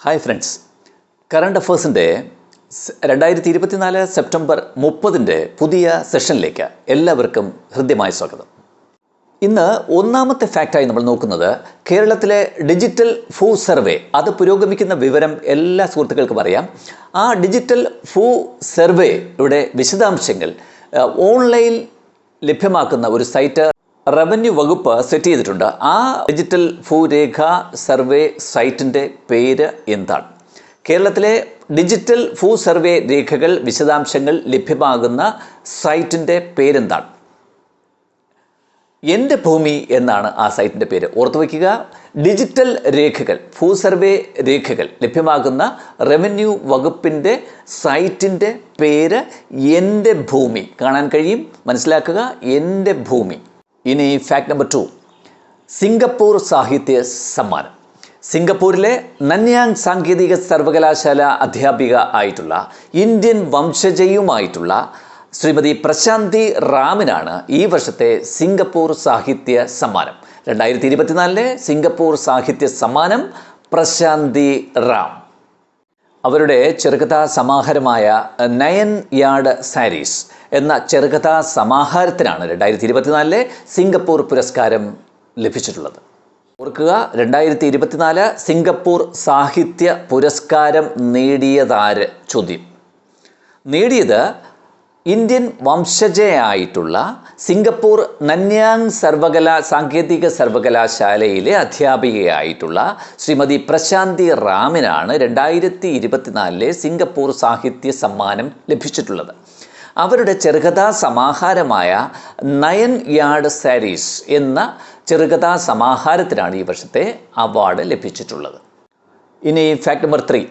Hi friends, current അഫേഴ്സിൻ്റെ 2024 September 30 പുതിയ സെഷനിലേക്ക് എല്ലാവർക്കും ഹൃദ്യമായ സ്വാഗതം. ഇന്ന് ഒന്നാമത്തെ ഫാക്റ്റായി നമ്മൾ നോക്കുന്നത് കേരളത്തിലെ ഡിജിറ്റൽ ഭൂ സർവേ. അത് പുരോഗമിക്കുന്ന വിവരം എല്ലാ സുഹൃത്തുക്കൾക്കും അറിയാം. ആ ഡിജിറ്റൽ ഭൂ സർവേയുടെ വിശദാംശങ്ങൾ ഓൺലൈൻ ലഭ്യമാക്കുന്ന ഒരു സൈറ്റ് റവന്യൂ വകുപ്പ് സെറ്റ് ചെയ്തിട്ടുണ്ട്. ആ ഡിജിറ്റൽ ഭൂരേഖ സർവേ സൈറ്റിൻ്റെ പേര് എന്താണ്? കേരളത്തിലെ ഡിജിറ്റൽ ഭൂ സർവേ രേഖകൾ വിശദാംശങ്ങൾ ലഭ്യമാകുന്ന സൈറ്റിൻ്റെ പേരെന്താണ്? എൻ്റെ ഭൂമി എന്നാണ് ആ സൈറ്റിൻ്റെ പേര്. ഓർത്തു വയ്ക്കുക, ഡിജിറ്റൽ രേഖകൾ, ഭൂ സർവേ രേഖകൾ ലഭ്യമാകുന്ന റവന്യൂ വകുപ്പിൻ്റെ സൈറ്റിൻ്റെ പേര് എൻ്റെ ഭൂമി. കാണാൻ കഴിയും, മനസ്സിലാക്കുക, എൻ്റെ ഭൂമി. ഇനി ഫാക്ട് നമ്പർ 2, സിംഗപ്പൂർ സാഹിത്യ സമ്മാനം. സിംഗപ്പൂരിലെ നന്യാങ് സാങ്കേതിക സർവകലാശാല അധ്യാപിക ആയിട്ടുള്ള ഇന്ത്യൻ വംശജയുമായിട്ടുള്ള ശ്രീമതി പ്രശാന്തി റാമിനാണ് ഈ വർഷത്തെ സിംഗപ്പൂർ സാഹിത്യ സമ്മാനം. 2024 സിംഗപ്പൂർ സാഹിത്യ സമ്മാനം പ്രശാന്തി റാം. അവരുടെ ചെറുകഥാ സമാഹാരമായ 9 യാർഡ് സാരീസ് എന്ന ചെറുകഥാ സമാഹാരത്തിനാണ് 2024 സിംഗപ്പൂർ പുരസ്കാരം ലഭിച്ചിട്ടുള്ളത്. ഓർക്കുക, 2024 സിംഗപ്പൂർ സാഹിത്യ പുരസ്കാരം നേടിയതാര്? ചോദ്യം. നേടിയത് ഇന്ത്യൻ വംശജയായിട്ടുള്ള സിംഗപ്പൂർ നന്യാങ് സാങ്കേതിക സർവകലാശാലയിലെ അധ്യാപികയായിട്ടുള്ള ശ്രീമതി പ്രശാന്തി റാമിനാണ് 2024 സിംഗപ്പൂർ സാഹിത്യ സമ്മാനം ലഭിച്ചിട്ടുള്ളത്. അവരുടെ ചെറുകഥാ സമാഹാരമായ 9 യാർഡ് സാരീസ് എന്ന ചെറുകഥാ സമാഹാരത്തിനാണ് ഈ വർഷത്തെ അവാർഡ് ലഭിച്ചിട്ടുള്ളത്. ഇനി fact number 3,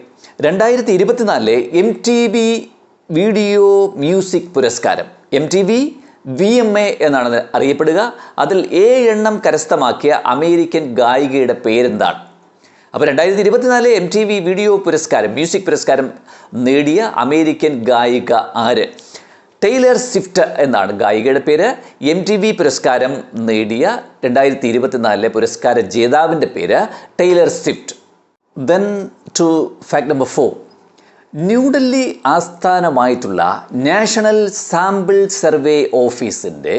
2024 MTV video music പുരസ്കാരം, MTV VMA എന്നാണ് അറിയപ്പെടുക. അതിൽ 7 എണ്ണം കരസ്ഥമാക്കിയ അമേരിക്കൻ ഗായികയുടെ പേരെന്താണ്? അപ്പോൾ 2024 MTV വീഡിയോ പുരസ്കാരം, മ്യൂസിക് പുരസ്കാരം നേടിയ അമേരിക്കൻ ഗായിക ആര്? ടൈലർ സ്വിഫ്റ്റ് എന്നാണ് ഗായികയുടെ പേര്. MTV പുരസ്കാരം നേടിയ 2024 പുരസ്കാര ജേതാവിൻ്റെ പേര് Taylor Swift. Then to fact number 4, New Delhi ആസ്ഥാനമായിട്ടുള്ള നാഷണൽ സാമ്പിൾ സർവേ ഓഫീസിൻ്റെ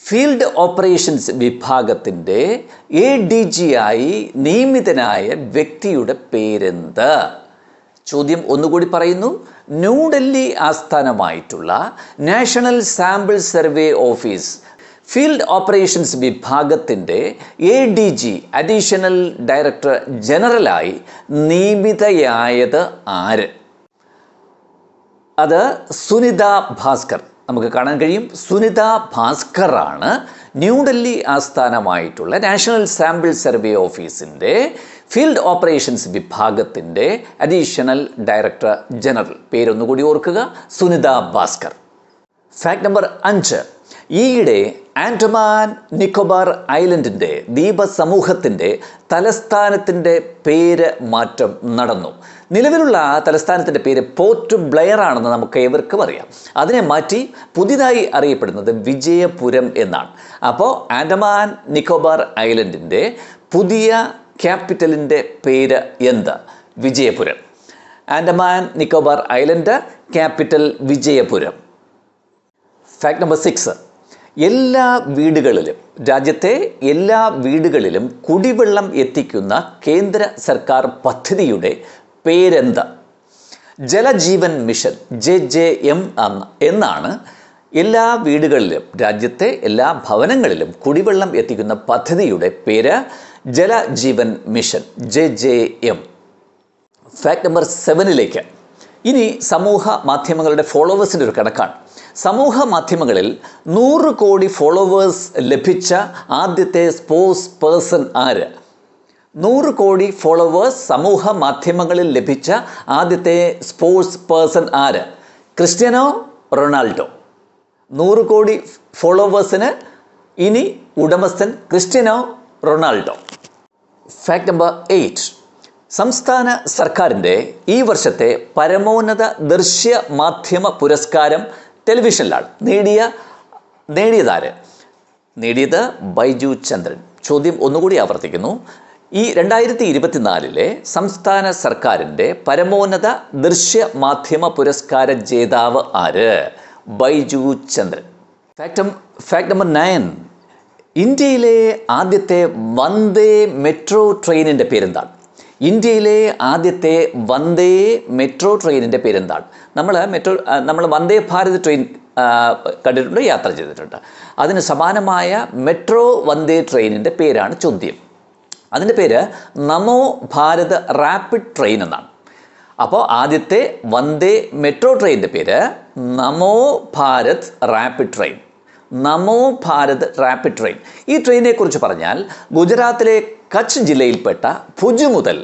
ഫീൽഡ് ഓപ്പറേഷൻസ് വിഭാഗത്തിൻ്റെ ADG ആയി നിയമിതനായ വ്യക്തിയുടെ പേരെന്ത്? ചോദ്യം ഒന്നുകൂടി പറയുന്നു. ന്യൂഡൽഹി ആസ്ഥാനമായിട്ടുള്ള national sample survey office field operations വിഭാഗത്തിൻ്റെ ADG അഡീഷണൽ ഡയറക്ടർ ജനറലായി നിയമിതയായത് ആര്? അത് സുനിത ഭാസ്കർ. നമുക്ക് കാണാൻ കഴിയും, സുനിത ഭാസ്കർ ആണ് ന്യൂഡൽഹി ആസ്ഥാനമായിട്ടുള്ള നാഷണൽ സാമ്പിൾ സർവേ ഓഫീസിൻ്റെ ഫീൽഡ് ഓപ്പറേഷൻസ് വിഭാഗത്തിൻ്റെ അഡീഷണൽ ഡയറക്ടർ ജനറൽ. പേരൊന്നുകൂടി ഓർക്കുക, സുനിത ഭാസ്കർ. ഫാക്ട് നമ്പർ 5, ഈയിടെ ആൻഡമാൻ നിക്കോബാർ ഐലൻഡിൻ്റെ ദ്വീപസമൂഹത്തിൻ്റെ തലസ്ഥാനത്തിൻ്റെ പേര് മാറ്റം നടന്നു. നിലവിലുള്ള തലസ്ഥാനത്തിൻ്റെ പേര് പോർട്ട് ബ്ലെയർ ആണെന്ന് നമുക്ക് ഏവർക്കും അറിയാം. അതിനെ മാറ്റി പുതിയതായി അറിയപ്പെടുന്നത് വിജയപുരം എന്നാണ്. അപ്പോൾ ആൻഡമാൻ നിക്കോബാർ ഐലൻഡിൻ്റെ പുതിയ ക്യാപിറ്റലിൻ്റെ പേര് എന്ത്? Vijayapuram. Andaman Nicobar island capital Vijayapuram. Fact number 6, എല്ലാ വീടുകളിലും, രാജ്യത്തെ എല്ലാ വീടുകളിലും കുടിവെള്ളം എത്തിക്കുന്ന കേന്ദ്ര സർക്കാർ പദ്ധതിയുടെ പേരെന്ത്? ജലജീവൻ മിഷൻ, JJM എന്നാണ് എല്ലാ വീടുകളിലും, രാജ്യത്തെ എല്ലാ ഭവനങ്ങളിലും കുടിവെള്ളം എത്തിക്കുന്ന പദ്ധതിയുടെ പേര് Jal Jeevan mission, JJM. Fact number 7ലേക്ക്. ഇനി സമൂഹ മാധ്യമങ്ങളുടെ ഫോളോവേഴ്സിൻ്റെ ഒരു കണക്കാണ്. സമൂഹ മാധ്യമങ്ങളിൽ 100 കോടി ഫോളോവേഴ്സ് ലഭിച്ച ആദ്യത്തെ സ്പോർട്സ് പേഴ്സൺ ആര്? 100 കോടി ഫോളോവേഴ്സ് സമൂഹ മാധ്യമങ്ങളിൽ ലഭിച്ച ആദ്യത്തെ സ്പോർട്സ് പേഴ്സൺ ആര്? Cristiano Ronaldo. 100 കോടി ഫോളോവേഴ്സിന് ഇനി ഉടമസ്ഥൻ ക്രിസ്ത്യാനോ റൊണാൾഡോ. ഫാക്ട് നമ്പർ 8, സംസ്ഥാന സർക്കാരിൻ്റെ ഈ വർഷത്തെ പരമോന്നത ദൃശ്യ മാധ്യമ പുരസ്കാരം ടെലിവിഷനിലാണ്. നേടിയതാര്? നേടിയത് ബൈജു ചന്ദ്രൻ. ചോദ്യം ഒന്നുകൂടി ആവർത്തിക്കുന്നു. ഈ 2024 സംസ്ഥാന സർക്കാരിൻ്റെ പരമോന്നത ദൃശ്യ മാധ്യമ പുരസ്കാര ജേതാവ് ആര്? ബൈജു ചന്ദ്രൻ. Fact number 9. ഇന്ത്യയിലെ ആദ്യത്തെ വന്ദേ മെട്രോ ട്രെയിനിൻ്റെ പേരെന്താണ്? ഇന്ത്യയിലെ ആദ്യത്തെ വന്ദേ മെട്രോ ട്രെയിനിൻ്റെ പേരെന്താണ്? നമ്മൾ വന്ദേ ഭാരത് ട്രെയിൻ കണ്ടിട്ടുണ്ട്, യാത്ര ചെയ്തിട്ടുണ്ട്. അതിന് സമാനമായ മെട്രോ വന്ദേ ട്രെയിനിൻ്റെ പേരാണ് ചോദ്യം. അതിൻ്റെ പേര് നമോ ഭാരത് റാപ്പിഡ് ട്രെയിൻ എന്നാണ്. അപ്പോൾ ആദ്യത്തെ വന്ദേ മെട്രോ ട്രെയിനിൻ്റെ പേര് നമോ ഭാരത് റാപ്പിഡ് ട്രെയിൻ. നമോ ഭാരത് റാപ്പിഡ് ട്രെയിൻ. ഈ ട്രെയിനിനെക്കുറിച്ച് പറഞ്ഞാൽ ഗുജറാത്തിലെ കച്ച് ജില്ലയിൽപ്പെട്ട ഭുജ് മുതൽ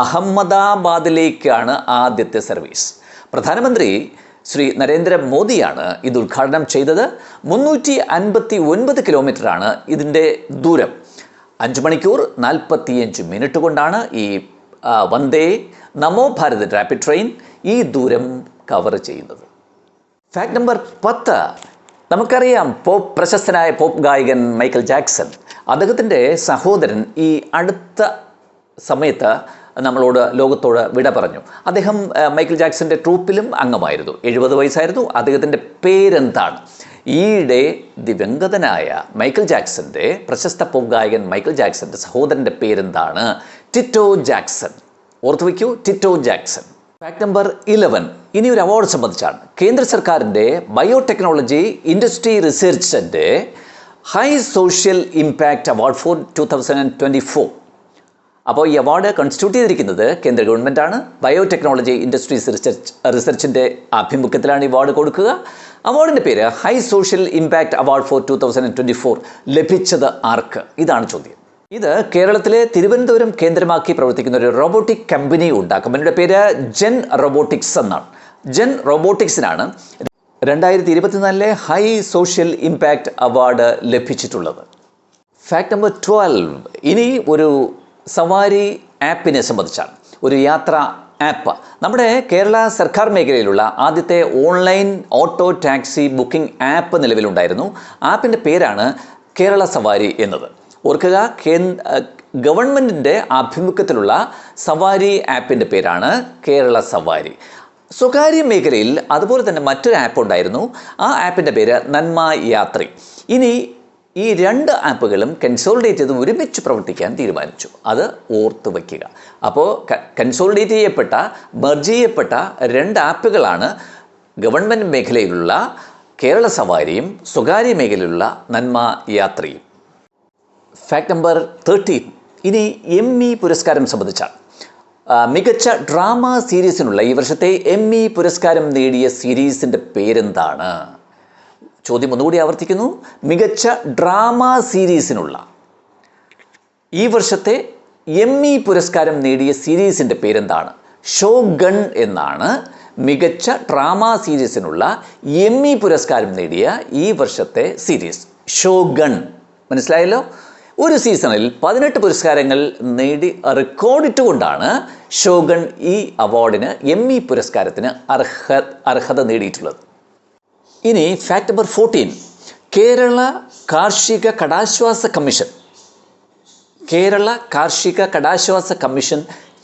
അഹമ്മദാബാദിലേക്കാണ് ആദ്യത്തെ സർവീസ്. പ്രധാനമന്ത്രി ശ്രീ നരേന്ദ്രമോദിയാണ് ഇത് ഉദ്ഘാടനം ചെയ്തത്. 359 കിലോമീറ്ററാണ് ഇതിൻ്റെ ദൂരം. 5 മണിക്കൂർ 45 മിനിറ്റ് കൊണ്ടാണ് ഈ വന്ദേ നമോ ഭാരത് റാപ്പിഡ് ട്രെയിൻ ഈ ദൂരം കവർ ചെയ്യുന്നത്. Fact number 10. നമുക്കറിയാം, പ്രശസ്തനായ പോപ്പ് ഗായകൻ മൈക്കൽ ജാക്സൺ, അദ്ദേഹത്തിൻ്റെ സഹോദരൻ ഈ അടുത്ത സമയത്ത് ലോകത്തോട് വിട പറഞ്ഞു. അദ്ദേഹം മൈക്കൽ ജാക്സന്റെ ട്രൂപ്പിലും അംഗമായിരുന്നു. 70 വയസ്സായിരുന്നു. അദ്ദേഹത്തിൻ്റെ പേരെന്താണ്? ഈയിടെ ദിവംഗതനായ മൈക്കൽ ജാക്സന്റെ, പ്രശസ്ത പോപ്പ് ഗായകൻ മൈക്കൽ ജാക്സന്റെ സഹോദരൻ്റെ പേരെന്താണ്? Tito Jackson. ഓർത്തു വയ്ക്കൂ, ടിറ്റോ ജാക്സൺ. Fact number 11. ഇനി ഒരു അവാർഡ് സംബന്ധിച്ചാണ്. കേന്ദ്ര സർക്കാരിൻ്റെ ബയോടെക്നോളജി ഇൻഡസ്ട്രി റിസർച്ചിൻ്റെ high social impact award for 2024. അപ്പോൾ ഈ അവാർഡ് കൺസ്റ്റിറ്റ്യൂട്ട് ചെയ്തിരിക്കുന്നത് കേന്ദ്ര ഗവൺമെൻറ്റാണ്. ബയോടെക്നോളജി ഇൻഡസ്ട്രി റിസർച്ചിൻ്റെ ആഭിമുഖ്യത്തിലാണ് ഈ അവാർഡ് കൊടുക്കുക. അവാർഡിൻ്റെ പേര് high social impact award for 2024. ലഭിച്ചത് ആർക്ക്? ഇതാണ് ചോദ്യം. ഇത് കേരളത്തിലെ തിരുവനന്തപുരം കേന്ദ്രമാക്കി പ്രവർത്തിക്കുന്ന ഒരു റോബോട്ടിക് കമ്പനി ഉണ്ട്. ആ കമ്പനിയുടെ പേര് ജെൻ റോബോട്ടിക്സ് എന്നാണ്. ജെൻ റോബോട്ടിക്സിനാണ് 2024 ഹൈ സോഷ്യൽ ഇമ്പാക്റ്റ് അവാർഡ് ലഭിച്ചിട്ടുള്ളത്. Fact number 12. ഇനി ഒരു സവാരി ആപ്പിനെ സംബന്ധിച്ചാണ്. ഒരു യാത്രാ ആപ്പ്. നമ്മുടെ കേരള സർക്കാർ മേഖലയിലുള്ള ആദ്യത്തെ online auto taxi booking app നിലവിലുണ്ടായിരുന്നു. ആപ്പിൻ്റെ പേരാണ് കേരള സവാരി എന്നത്. ഓർക്കുക, ഗവൺമെൻറ്റിൻ്റെ ആഭിമുഖ്യത്തിലുള്ള സവാരി ആപ്പിൻ്റെ പേരാണ് കേരള സവാരി. സ്വകാര്യ മേഖലയിൽ അതുപോലെ തന്നെ മറ്റൊരു ആപ്പ് ഉണ്ടായിരുന്നു. ആ ആപ്പിൻ്റെ പേര് നന്മ യാത്രി. ഇനി ഈ 2 ആപ്പുകളും കൺസോളിഡേറ്റ് ചെയ്ത് ഒരുമിച്ച് പ്രവർത്തിക്കാൻ തീരുമാനിച്ചു. അത് ഓർത്ത് വയ്ക്കുക. അപ്പോൾ കൺസോളിഡേറ്റ് ചെയ്യപ്പെട്ട, മെർജ് ചെയ്യപ്പെട്ട 2 ആപ്പുകളാണ് ഗവൺമെൻറ് മേഖലയിലുള്ള കേരള സവാരിയും സ്വകാര്യ മേഖലയിലുള്ള നന്മ യാത്രയും. Fact number 13. ഇനി എമ്മി പുരസ്കാരം സംബന്ധിച്ചാണ്. മികച്ച ഡ്രാമ സീരീസിനുള്ള ഈ വർഷത്തെ എമ്മി പുരസ്കാരം നേടിയ സീരീസിൻ്റെ പേരെന്താണ്? ചോദ്യം ഒന്നുകൂടി ആവർത്തിക്കുന്നു. മികച്ച ഡ്രാമ സീരീസിനുള്ള ഈ വർഷത്തെ എമ്മി പുരസ്കാരം നേടിയ സീരീസിൻ്റെ പേരെന്താണ്? ഷോഗൺ എന്നാണ് മികച്ച ഡ്രാമ സീരീസിനുള്ള എമ്മി പുരസ്കാരം നേടിയ ഈ വർഷത്തെ സീരീസ്. ഷോഗൺ. മനസ്സിലായല്ലോ? ഒരു സീസണിൽ 18 പുരസ്കാരങ്ങൾ നേടി റെക്കോർഡിട്ടുകൊണ്ടാണ് ഷോഗൺ ഈ അവാർഡിന്, എമ്മി പുരസ്കാരത്തിന് അർഹത നേടിയിട്ടുള്ളത്. ഇനി ഫാക്ട് നമ്പർ 14. കേരള കാർഷിക കടാശ്വാസ കമ്മീഷൻ. കേരള കാർഷിക കടാശ്വാസ കമ്മീഷൻ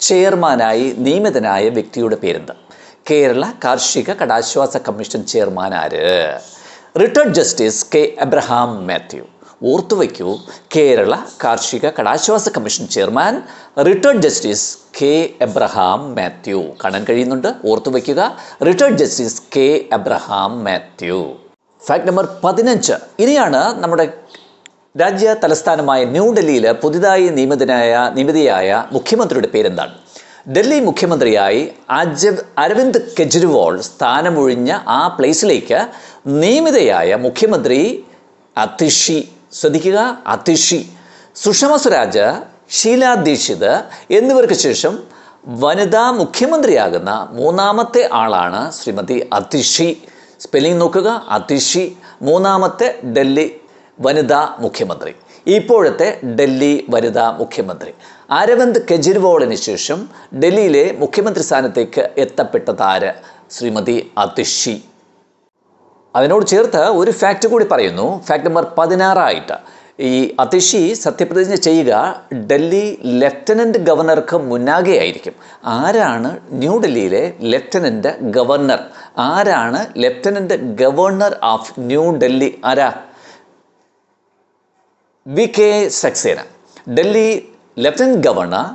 ചെയർമാനായി നിയമിതനായ വ്യക്തിയുടെ പേരെന്ത്? കേരള കാർഷിക കടാശ്വാസ കമ്മീഷൻ ചെയർമാൻ ആര്? Retired justice K Abraham Mathew. ഓർത്തുവയ്ക്കൂ, കേരള കാർഷിക കടാശ്വാസ commission chairman retired justice K Abraham Mathew. കാണാൻ കഴിയുന്നുണ്ട്? ഓർത്തുവയ്ക്കുക, retired justice K Abraham Mathew. Fact number 15. ഇനിയാണ് നമ്മുടെ രാജ്യ തലസ്ഥാനമായ ന്യൂഡൽഹിയിൽ പുതിയതായി നിയമിതയായ മുഖ്യമന്ത്രിയുടെ പേരെന്താണ്? ഡൽഹി മുഖ്യമന്ത്രിയായി അരവിന്ദ് കെജ്രിവാൾ സ്ഥാനമൊഴിഞ്ഞ ആ പ്ലേസിലേക്ക് നിയമിതയായ മുഖ്യമന്ത്രി അതിഷി. ശ്രദ്ധിക്കുക, അതിഷി. സുഷമ സ്വരാജ്, ഷീലാ ദീക്ഷിത് എന്നിവർക്ക് ശേഷം വനിതാ മുഖ്യമന്ത്രിയാകുന്ന 3ാമത്തെ ആളാണ് ശ്രീമതി അതിഷി. സ്പെല്ലിംഗ് നോക്കുക, അതിഷി. 3ാമത്തെ ഡൽഹി വനിതാ മുഖ്യമന്ത്രി. ഇപ്പോഴത്തെ ഡൽഹി വനിതാ മുഖ്യമന്ത്രി. അരവിന്ദ് കെജ്രിവാളിന് ശേഷം ഡൽഹിയിലെ മുഖ്യമന്ത്രി സ്ഥാനത്തേക്ക് എത്തപ്പെട്ടതാര്? ശ്രീമതി അതിഷി. അതിനോട് ചേർത്ത് ഒരു ഫാക്റ്റ് കൂടി പറയുന്നു. ഫാക്ട് നമ്പർ 16 ആയിട്ട് ഈ അതിഷി സത്യപ്രതിജ്ഞ ചെയ്യുക ഡൽഹി ലഫ്റ്റനൻറ്റ് ഗവർണർക്ക് മുന്നാകെയായിരിക്കും. ആരാണ് ന്യൂഡൽഹിയിലെ ലഫ്റ്റനൻറ്റ് ഗവർണർ? ആരാണ് ലഫ്റ്റനൻറ്റ് ഗവർണർ ഓഫ് ന്യൂഡൽഹി? ആരാ? VK Saxena. Delhi lieutenant governor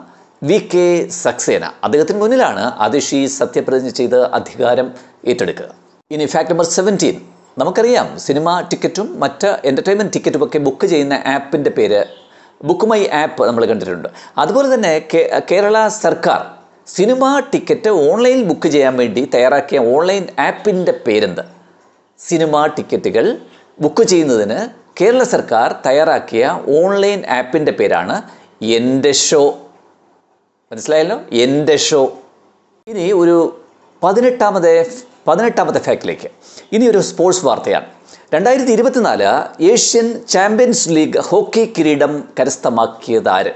VK Saxena. അദ്ദേഹത്തിന് മുന്നിലാണ് അതിഷി സത്യപ്രതിജ്ഞ ചെയ്ത് അധികാരം ഏറ്റെടുക്കുക. ഇനി ഫാക്ട് നമ്പർ 17. നമുക്കറിയാം, സിനിമ ടിക്കറ്റും മറ്റ് എൻ്റർടൈൻമെൻറ്റ് ടിക്കറ്റും ഒക്കെ ബുക്ക് ചെയ്യുന്ന ആപ്പിൻ്റെ പേര് ബുക്ക് മൈ ആപ്പ് നമ്മൾ കണ്ടിട്ടുണ്ട്. അതുപോലെ തന്നെ കേരള സർക്കാർ സിനിമ ടിക്കറ്റ് ഓൺലൈൻ ബുക്ക് ചെയ്യാൻ വേണ്ടി തയ്യാറാക്കിയ ഓൺലൈൻ ആപ്പിൻ്റെ പേരെന്ത്? സിനിമ ടിക്കറ്റുകൾ ബുക്ക് ചെയ്യുന്നതിന് കേരള സർക്കാർ തയ്യാറാക്കിയ ഓൺലൈൻ ആപ്പിൻ്റെ പേരാണ് എൻ്റെ ഷോ. മനസ്സിലായല്ലോ, എൻ്റെ ഷോ. ഇനി ഒരു പതിനെട്ടാമത്തെ ഫാക്റ്റിലേക്ക്. ഇനി ഒരു സ്പോർട്സ് വാർത്തയാണ്. 2024 ഏഷ്യൻ ചാമ്പ്യൻസ് ലീഗ് ഹോക്കി കിരീടം കരസ്ഥമാക്കിയതാര്?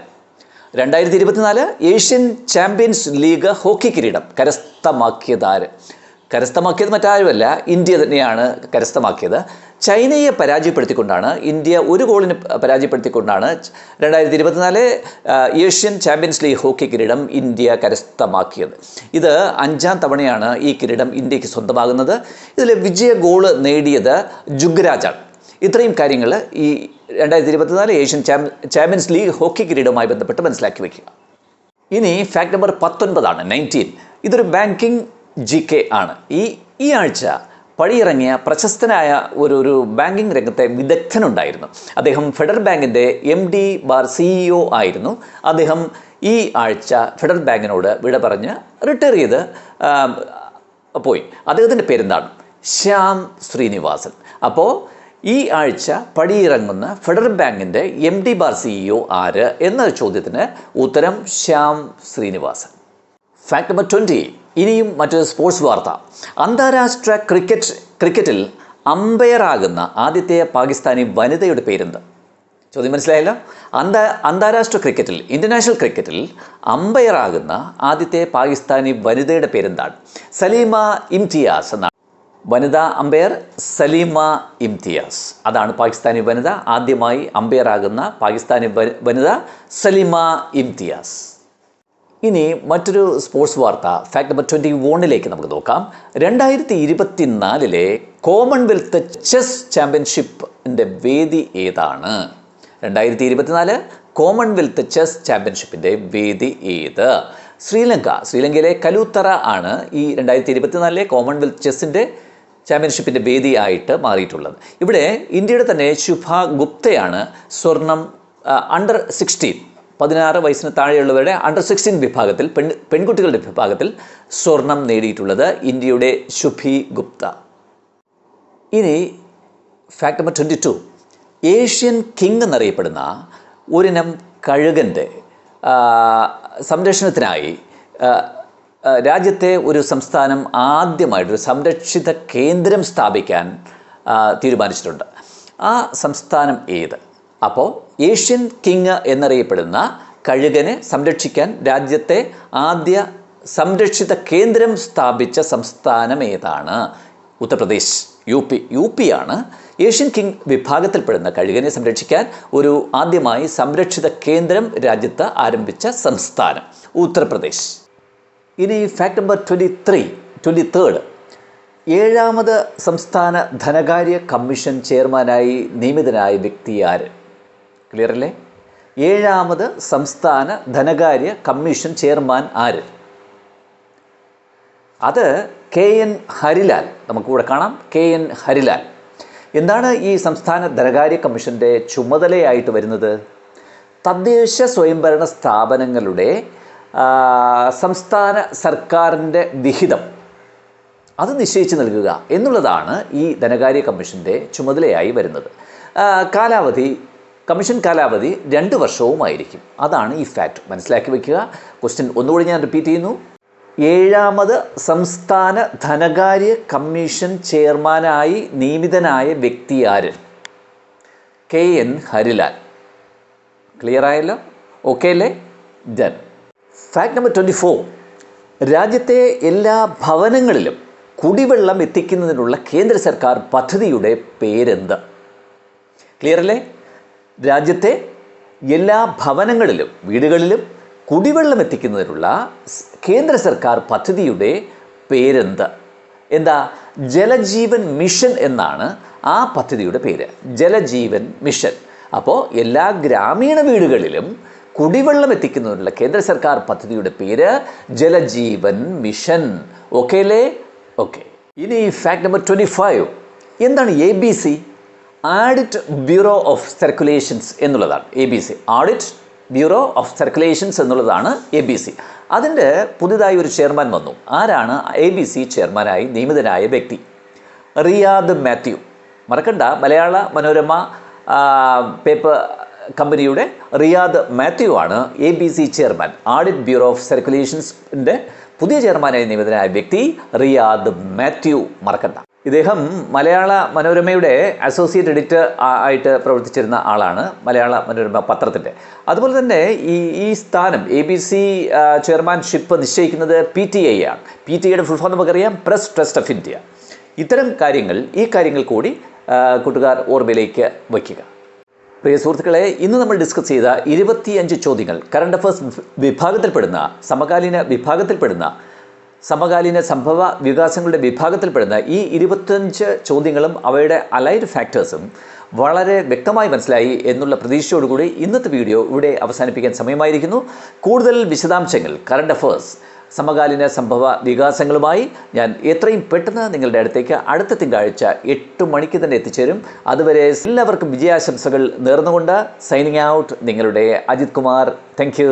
2024 ഏഷ്യൻ ചാമ്പ്യൻസ് ലീഗ് ഹോക്കി കിരീടം കരസ്ഥമാക്കിയതാര്? കരസ്ഥമാക്കിയത് മറ്റാരുമല്ല, ഇന്ത്യ തന്നെയാണ് കരസ്ഥമാക്കിയത്. ചൈനയെ പരാജയപ്പെടുത്തിക്കൊണ്ടാണ്, ഇന്ത്യ 1 ഗോളിന് പരാജയപ്പെടുത്തിക്കൊണ്ടാണ് 2024 ഏഷ്യൻ ചാമ്പ്യൻസ് ലീഗ് ഹോക്കി കിരീടം ഇന്ത്യ കരസ്ഥമാക്കിയത്. ഇത് 5ാം തവണയാണ് ഈ കിരീടം ഇന്ത്യക്ക് സ്വന്തമാകുന്നത്. ഇതിൽ വിജയ ഗോള് നേടിയത് ജുഗ്രാജാണ്. ഇത്രയും കാര്യങ്ങൾ ഈ 2024 ഏഷ്യൻ ചാമ്പ്യൻസ് ലീഗ് ഹോക്കി കിരീടവുമായി ബന്ധപ്പെട്ട് മനസ്സിലാക്കി വയ്ക്കുക. ഇനി ഫാക്ട് നമ്പർ 19. ഇതൊരു ബാങ്കിങ് GK ആണ്. ഈ ആഴ്ച പടിയിറങ്ങിയ പ്രശസ്തനായ ഒരു ബാങ്കിങ് രംഗത്തെ വിദഗ്ധനുണ്ടായിരുന്നു. അദ്ദേഹം ഫെഡറൽ ബാങ്കിൻ്റെ MD CEO ആയിരുന്നു. അദ്ദേഹം ഈ ആഴ്ച ഫെഡറൽ ബാങ്കിനോട് വിട പറഞ്ഞ് റിട്ടയർ ചെയ്ത് പോയി. അദ്ദേഹത്തിൻ്റെ പേരെന്താണ്? ശ്യാം ശ്രീനിവാസൻ. അപ്പോൾ ഈ ആഴ്ച പടിയിറങ്ങുന്ന ഫെഡറൽ ബാങ്കിൻ്റെ MD CEO ആര് എന്ന ചോദ്യത്തിന് ഉത്തരം ശ്യാം ശ്രീനിവാസൻ. Fact number 20. ഇനിയും മറ്റൊരു സ്പോർട്സ് വാർത്ത. അന്താരാഷ്ട്ര ക്രിക്കറ്റിൽ അമ്പയറാകുന്ന ആദ്യത്തെ പാകിസ്ഥാനി വനിതയുടെ പേരെന്ത്? ചോദ്യം മനസ്സിലായല്ലോ. അന്താരാഷ്ട്ര ക്രിക്കറ്റിൽ, ഇൻ്റർനാഷണൽ ക്രിക്കറ്റിൽ അമ്പയറാകുന്ന ആദ്യത്തെ പാകിസ്ഥാനി വനിതയുടെ പേരെന്താണ്? സലീമ ഇംതിയാസ് എന്നാണ്. വനിതാ അമ്പയർ സലീമ ഇംതിയാസ്. അതാണ് പാകിസ്ഥാനി വനിത. ആദ്യമായി അമ്പയറാകുന്ന പാകിസ്ഥാനി വനിത സലീമ ഇംതിയാസ്. ഇനി മറ്റൊരു സ്പോർട്സ് വാർത്ത ഫാക്ട് നമ്പർ 21 നമുക്ക് നോക്കാം. 2024 കോമൺവെൽത്ത് ചെസ് ചാമ്പ്യൻഷിപ്പിൻ്റെ വേദി ഏതാണ്? 2024 കോമൺവെൽത്ത് ചെസ് ചാമ്പ്യൻഷിപ്പിൻ്റെ വേദി ഏത്? ശ്രീലങ്കയിലെ കലൂത്തറ ആണ് ഈ 2024 കോമൺവെൽത്ത് ചെസ്സിൻ്റെ ചാമ്പ്യൻഷിപ്പിൻ്റെ വേദിയായിട്ട് മാറിയിട്ടുള്ളത്. ഇവിടെ ഇന്ത്യയുടെ തന്നെ ശുഭ ഗുപ്തയാണ് സ്വർണം അണ്ടർ 16, 16 വയസ്സിന് താഴെയുള്ളവരുടെ അണ്ടർ 16 വിഭാഗത്തിൽ, പെൺകുട്ടികളുടെ വിഭാഗത്തിൽ സ്വർണം നേടിയിട്ടുള്ളത് ഇന്ത്യയുടെ ശുഭി ഗുപ്ത. ഇനി ഫാക്ട് നമ്പർ 22. ഏഷ്യൻ കിങ് എന്നറിയപ്പെടുന്ന ഒരിനം കഴുകൻ്റെ സംരക്ഷണത്തിനായി രാജ്യത്തെ ഒരു സംസ്ഥാനം ആദ്യമായിട്ടൊരു സംരക്ഷിത കേന്ദ്രം സ്ഥാപിക്കാൻ തീരുമാനിച്ചിട്ടുണ്ട്. ആ സംസ്ഥാനം ഏത്? അപ്പോൾ ഏഷ്യൻ കിങ് എന്നറിയപ്പെടുന്ന കഴുകനെ സംരക്ഷിക്കാൻ രാജ്യത്തെ ആദ്യ സംരക്ഷിത കേന്ദ്രം സ്ഥാപിച്ച സംസ്ഥാനം ഏതാണ്? ഉത്തർപ്രദേശ്. യു പി ആണ് ഏഷ്യൻ കിങ് വിഭാഗത്തിൽപ്പെടുന്ന കഴുകനെ സംരക്ഷിക്കാൻ ഒരു ആദ്യമായി സംരക്ഷിത കേന്ദ്രം രാജ്യത്ത് ആരംഭിച്ച സംസ്ഥാനം ഉത്തർപ്രദേശ്. ഇനി ഫാക്ട് നമ്പർ 23. 7ാമത് സംസ്ഥാന ധനകാര്യ കമ്മീഷൻ ചെയർമാനായി നിയമിതനായ വ്യക്തി ആര്? ക്ലിയർ അല്ലേ? 7ാമത് സംസ്ഥാന ധനകാര്യ കമ്മീഷൻ ചെയർമാൻ ആര്? അത് KN ഹരിലാൽ. നമുക്കിവിടെ കാണാം KN ഹരിലാൽ. എന്താണ് ഈ സംസ്ഥാന ധനകാര്യ കമ്മീഷൻ്റെ ചുമതലയായിട്ട് വരുന്നത്? തദ്ദേശ സ്വയംഭരണ സ്ഥാപനങ്ങളുടെ സംസ്ഥാന സർക്കാരിൻ്റെ വിഹിതം അത് നിശ്ചയിച്ച് നൽകുക എന്നുള്ളതാണ് ഈ ധനകാര്യ കമ്മീഷൻ്റെ ചുമതലയായി വരുന്നത്. കമ്മീഷൻ കാലാവധി 2 വർഷവുമായിരിക്കും. അതാണ് ഈ ഫാക്ട്. മനസ്സിലാക്കി വയ്ക്കുക. ക്വസ്റ്റ്യൻ ഒന്നുകൂടി ഞാൻ റിപ്പീറ്റ് ചെയ്യുന്നു. 7ാമത് സംസ്ഥാന ധനകാര്യ കമ്മീഷൻ ചെയർമാനായി നിയമിതനായ വ്യക്തി ആര്? KN ഹരിലാൽ. ക്ലിയർ ആയല്ലോ? ഓക്കെ അല്ലേ? ഡൺ. Fact number 24. രാജ്യത്തെ എല്ലാ ഭവനങ്ങളിലും കുടിവെള്ളം എത്തിക്കുന്നതിനുള്ള കേന്ദ്ര സർക്കാർ പദ്ധതിയുടെ പേരെന്ത്? ക്ലിയർ അല്ലേ? രാജ്യത്തെ എല്ലാ ഭവനങ്ങളിലും വീടുകളിലും കുടിവെള്ളം എത്തിക്കുന്നതിനുള്ള കേന്ദ്ര സർക്കാർ പദ്ധതിയുടെ പേരെന്ത്? എന്താ? ജലജീവൻ മിഷൻ എന്നാണ് ആ പദ്ധതിയുടെ പേര്. ജലജീവൻ മിഷൻ. അപ്പോൾ എല്ലാ ഗ്രാമീണ വീടുകളിലും കുടിവെള്ളം എത്തിക്കുന്നതിനുള്ള കേന്ദ്ര സർക്കാർ പദ്ധതിയുടെ പേര് ജലജീവൻ മിഷൻ. ഓക്കെ അല്ലേ? ഓക്കെ. ഇനി ഫാക്ട് നമ്പർ 25. എന്താണ് ABC? Adit bureau of circulations എന്നുള്ളതാണ് ABC. Adit bureau of circulations എന്നുള്ളതാണ് ABC. അതിൻ്റെ പുതുതായി ഒരു ചെയർമാൻ വന്നു. ആരാണ് ABC ചെയർമാനായി നിയമിതനായ വ്യക്തി? റിയാദ് മാത്യു. മറക്കണ്ട, മലയാള മനോരമ പേപ്പർ കമ്പനിയുടെ റിയാദ് മാത്യു ആണ് ABC chairman. Audit bureau of സർക്കുലേഷൻസിൻ്റെ പുതിയ ചെയർമാനായി നിയമിതനായ വ്യക്തി റിയാദ് മാത്യു. മറക്കണ്ട. ഇദ്ദേഹം മലയാള മനോരമയുടെ അസോസിയേറ്റ് എഡിറ്റർ ആയിട്ട് പ്രവർത്തിച്ചിരുന്ന ആളാണ്, മലയാള മനോരമ പത്രത്തിൻ്റെ. അതുപോലെ തന്നെ ഈ സ്ഥാനം ABC ചെയർമാൻഷിപ്പ് നിശ്ചയിക്കുന്നത് PTA ആണ്. PTAയുടെ ഫുൾ ഫോം നമുക്കറിയാം, പ്രസ് ട്രസ്റ്റ് ഓഫ് ഇന്ത്യ. ഇത്തരം കാര്യങ്ങൾ, ഈ കാര്യങ്ങൾ കൂടി കൂട്ടുകാർ ഓർമ്മയിലേക്ക് വയ്ക്കുക. പ്രിയ സുഹൃത്തുക്കളെ, ഇന്ന് നമ്മൾ ഡിസ്കസ് ചെയ്ത 25 ചോദ്യങ്ങൾ കറണ്ട് അഫയേഴ്സ് വിഭാഗത്തിൽപ്പെടുന്ന, സമകാലീന സംഭവ വികാസങ്ങളുടെ വിഭാഗത്തിൽപ്പെടുന്ന ഈ 25 ചോദ്യങ്ങളും അവയുടെ അലൈഡ് ഫാക്ടേഴ്സും വളരെ വ്യക്തമായി മനസ്സിലായി എന്നുള്ള പ്രതീക്ഷയോടുകൂടി ഇന്നത്തെ വീഡിയോ ഇവിടെ അവസാനിപ്പിക്കാൻ സമയമായിരിക്കുന്നു. കൂടുതൽ വിശദാംശങ്ങൾ, കറണ്ട് അഫയേഴ്സ്, സമകാലീന സംഭവ വികാസങ്ങളുമായി ഞാൻ എത്രയും പെട്ടെന്ന് നിങ്ങളുടെ അടുത്തേക്ക് അടുത്ത തിങ്കളാഴ്ച 8 മണിക്ക് തന്നെ എത്തിച്ചേരും. അതുവരെ എല്ലാവർക്കും വിജയാശംസകൾ നേർന്നുകൊണ്ട് സൈനിങ് ഔട്ട്, നിങ്ങളുടെ അജിത് കുമാർ. Thank you.